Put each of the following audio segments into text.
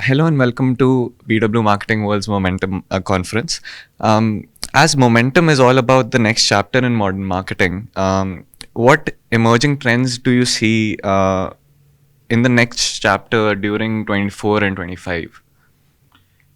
Hello and welcome to BW Marketing World's Momentum conference. As Momentum is all about the next chapter in modern marketing, what emerging trends do you see in the next chapter during 24 and 25?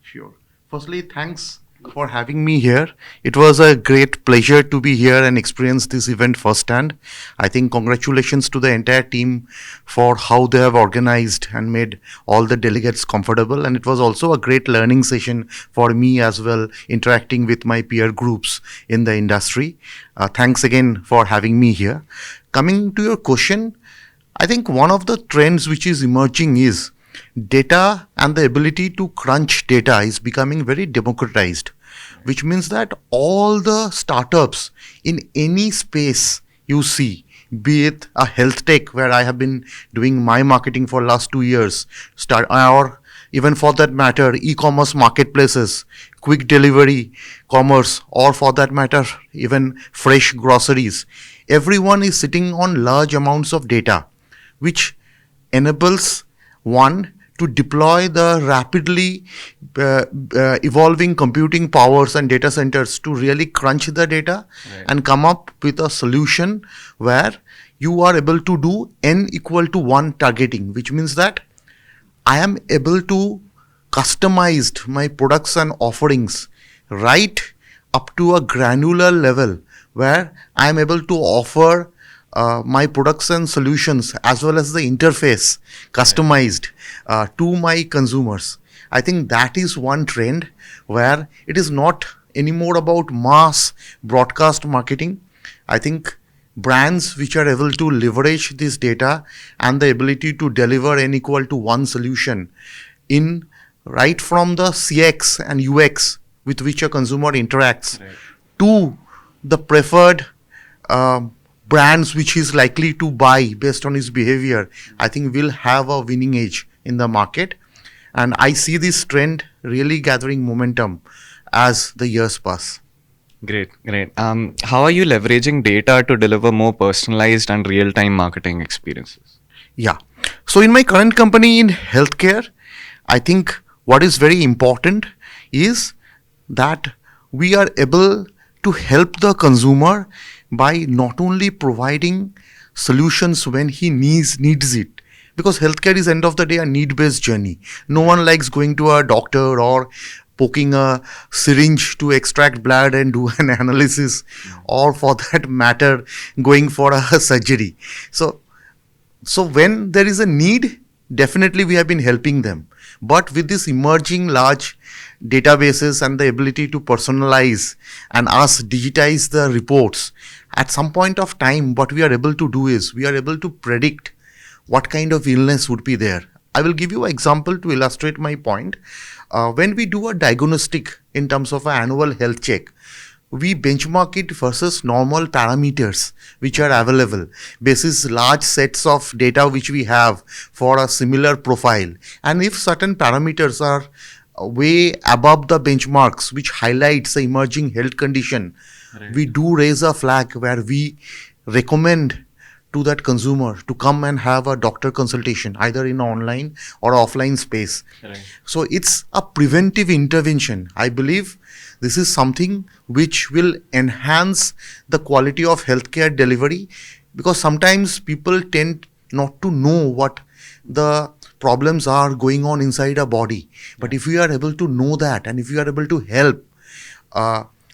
Sure. Firstly, thanks for having me here. It was a great pleasure to be here and experience this event firsthand. I think congratulations to the entire team for how they have organized and made all the delegates comfortable. And it was also a great learning session for me as well, interacting with my peer groups in the industry. Thanks again for having me here. Coming to your question, I think one of the trends which is emerging is data, and the ability to crunch data is becoming very democratized, which means that all the startups in any space you see, be it a health tech where I have been doing my marketing for last 2 years, or even for that matter, e-commerce marketplaces, quick delivery commerce, or for that matter, even fresh groceries. Everyone is sitting on large amounts of data, which enables one to deploy the rapidly evolving computing powers and data centers to really crunch the data, right, and come up with a solution where you are able to do n equal to 1 targeting, which means that I am able to customize my products and offerings right up to a granular level where I am able to offer my products and solutions as well as the interface customized to my consumers. I think that is one trend where it is not anymore about mass broadcast marketing. I think brands which are able to leverage this data and the ability to deliver n equal to 1 solution in right from the CX and UX with which a consumer interacts, right, to the preferred brands which he's likely to buy based on his behavior, I think will have a winning edge in the market. And I see this trend really gathering momentum as the years pass. Great. How are you leveraging data to deliver more personalized and real-time marketing experiences? Yeah. So in my current company in healthcare, I think what is very important is that we are able to help the consumer by not only providing solutions when he needs it, because healthcare is end of the day a need-based journey. No one likes going to a doctor or poking a syringe to extract blood and do an analysis, or for that matter going for a surgery. So when there is a need, definitely we have been helping them. But with this emerging large databases and the ability to personalize and us digitize the reports, at some point of time, what we are able to do is we are able to predict what kind of illness would be there. I will give you an example to illustrate my point. When we do a diagnostic in terms of an annual health check, we benchmark it versus normal parameters which are available basis large sets of data which we have for a similar profile. And if certain parameters are way above the benchmarks which highlights the emerging health condition, right, we do raise a flag where we recommend to that consumer to come and have a doctor consultation either in online or offline space. Right. So it's a preventive intervention. I believe this is something which will enhance the quality of healthcare delivery, because sometimes people tend not to know what the problems are going on inside a body. But if we are able to know that, and if we are able to help,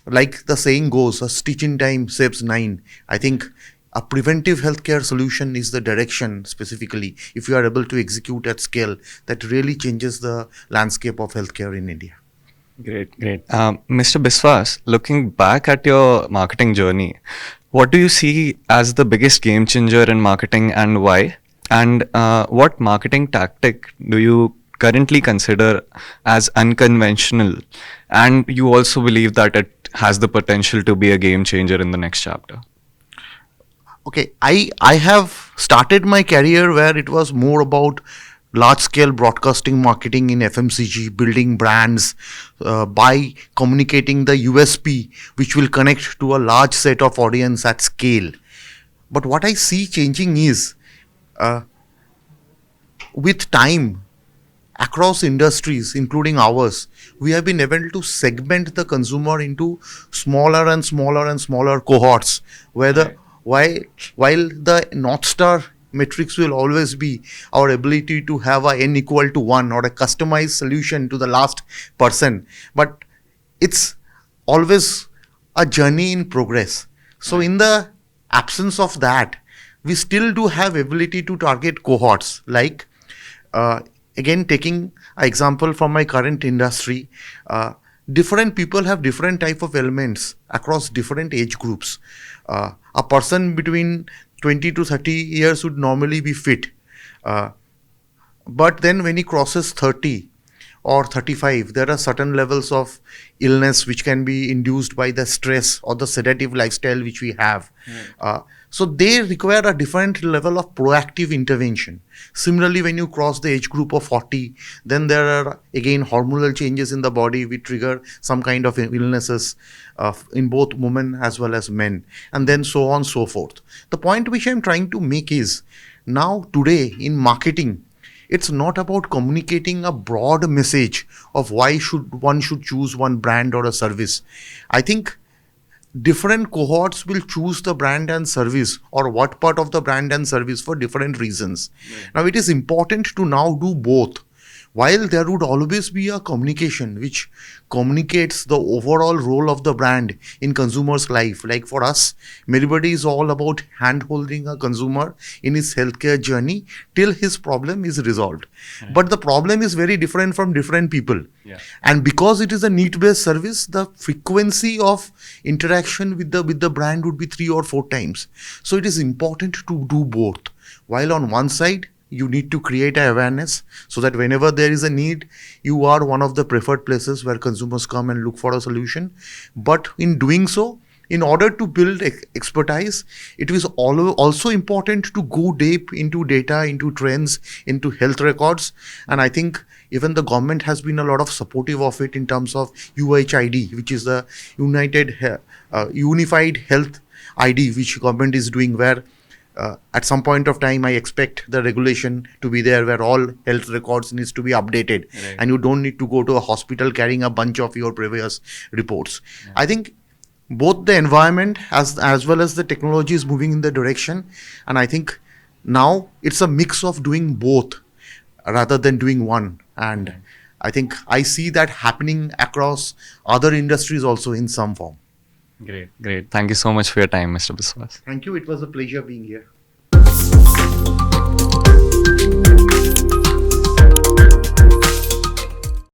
like the saying goes, a stitch in time saves 9. I think a preventive healthcare solution is the direction specifically, if you are able to execute at scale, that really changes the landscape of healthcare in India. Great. Mr. Biswas, looking back at your marketing journey, what do you see as the biggest game changer in marketing and why? And what marketing tactic do you currently consider as unconventional? And you also believe that it has the potential to be a game changer in the next chapter? Okay, I have started my career where it was more about large-scale broadcasting marketing in FMCG, building brands by communicating the USP, which will connect to a large set of audience at scale. But what I see changing is, with time, across industries, including ours, we have been able to segment the consumer into smaller and smaller and smaller cohorts, where the while the North Star metrics will always be our ability to have a n equal to 1 or a customized solution to the last person, but it's always a journey in progress. So in the absence of that, we still do have ability to target cohorts, like uh, again taking an example from my current industry. Different people have different type of elements across different age groups. A person between 20 to 30 years would normally be fit, uh, but then when he crosses 30 or 35, there are certain levels of illness which can be induced by the stress or the sedative lifestyle which we have. So they require a different level of proactive intervention. Similarly, when you cross the age group of 40, then there are again hormonal changes in the body which trigger some kind of illnesses in both women as well as men, and then so on so forth. The point which I'm trying to make is, now today in marketing, it's not about communicating a broad message of why one should choose one brand or a service. I think different cohorts will choose the brand and service, or what part of the brand and service, for different reasons. Now it is important to now do both. While there would always be a communication which communicates the overall role of the brand in consumer's life. Like for us, Medibuddy is all about hand-holding a consumer in his healthcare journey till his problem is resolved. But the problem is very different from different people. And because it is a need-based service, the frequency of interaction with the brand would be 3 or 4 times. So it is important to do both. While on one side, you need to create an awareness so that whenever there is a need, you are one of the preferred places where consumers come and look for a solution. But in doing so, in order to build expertise, it is also important to go deep into data, into trends, into health records. And I think even the government has been a lot of supportive of it in terms of UHID, which is the Unified Health ID, which government is doing, where at some point of time, I expect the regulation to be there where all health records needs to be updated, and you don't need to go to a hospital carrying a bunch of your previous reports. I think both the environment as well as the technology is moving in the direction, and I think now it's a mix of doing both rather than doing one. And I think I see that happening across other industries also in some form. Great. Thank you so much for your time, Mr. Biswas. Thank you. It was a pleasure being here.